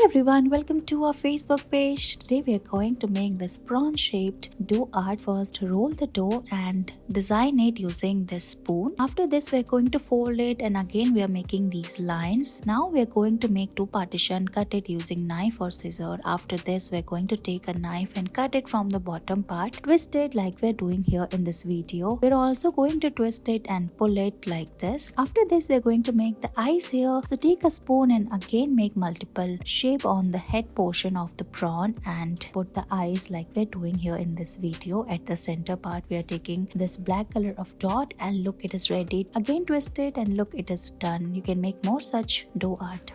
everyone, welcome to our Facebook page. Today we are going to make this prawn shaped dough art. First, roll the dough and design it using this spoon. After this, we are going to fold it and again we are making these lines. Now we are going to make two partition, cut it using knife or scissor. After this, we are going to take a knife and cut it from the bottom part. Twist it like we are doing here in this video. We are also going to twist it and pull it like this. After this, we are going to make the eyes here. So take a spoon and again make multiple shape on the head portion of the prawn and put the eyes like we're doing here in this video. At the center part we are taking this black color of dot and look, it is ready. Again twist it and look, it is done. You can make more such dough art.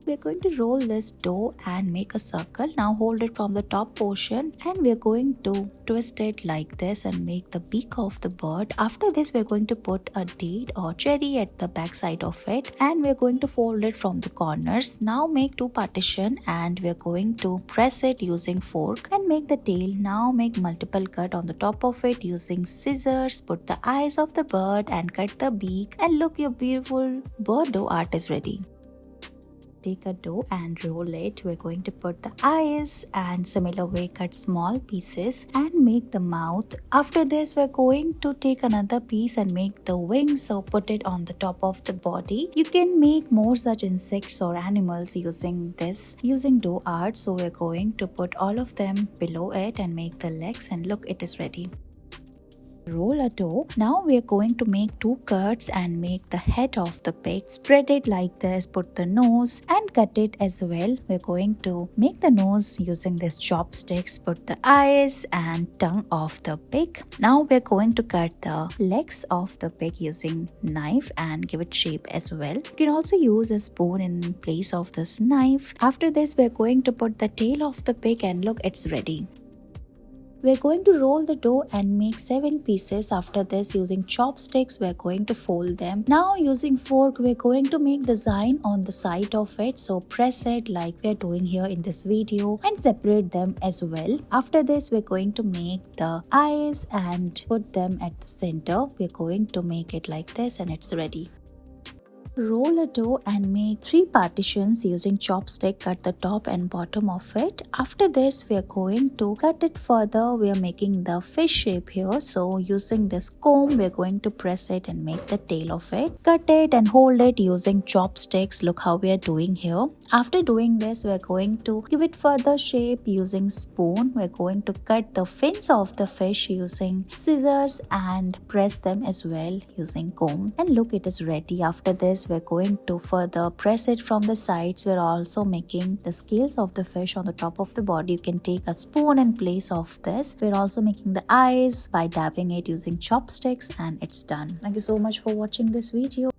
We're going to roll this dough and make a circle. Now hold it from the top portion and we're going to twist it like this and make the beak of the bird. After this, we're going to put a date or cherry at the back side of it and we're going to fold it from the corners. Now make two partition and we're going to press it using fork and make the tail. Now make multiple cut on the top of it using scissors. Put the eyes of the bird and cut the beak and look, your beautiful bird dough art is ready. Take a dough and roll it. We're going to put the eyes and similar way cut small pieces and make the mouth. After this, we're going to take another piece and make the wings, so put it on the top of the body. You can make more such insects or animals using dough art. So we're going to put all of them below it and make the legs and look, it is ready. Roll a dough. Now we are going to make two cuts and make the head of the pig. Spread it like this, put the nose and cut it as well. We're going to make the nose using this chopsticks, put the eyes and tongue of the pig. Now we're going to cut the legs of the pig using knife and give it shape as well. You can also use a spoon in place of this knife. After this, we're going to put the tail of the pig and look, it's ready. We're going to roll the dough and make 7 pieces. After this, using chopsticks, we're going to fold them. Now using fork, we're going to make design on the side of it. So press it like we're doing here in this video and separate them as well. After this, we're going to make the eyes and put them at the center. We're going to make it like this and it's ready. Roll a dough and make 3 partitions using chopstick. Cut the top and bottom of it. After this, we are going to cut it further. We are making the fish shape here. So using this comb, we are going to press it and make the tail of it. Cut it and hold it using chopsticks. Look how we are doing here. After doing this, we are going to give it further shape using spoon. We are going to cut the fins of the fish using scissors and press them as well using comb. And look, it is ready. After this, we're going to further press it from the sides. We're also making the scales of the fish on the top of the body. You can take a spoon in place of this. We're also making the eyes by dabbing it using chopsticks and it's done. Thank you so much for watching this video.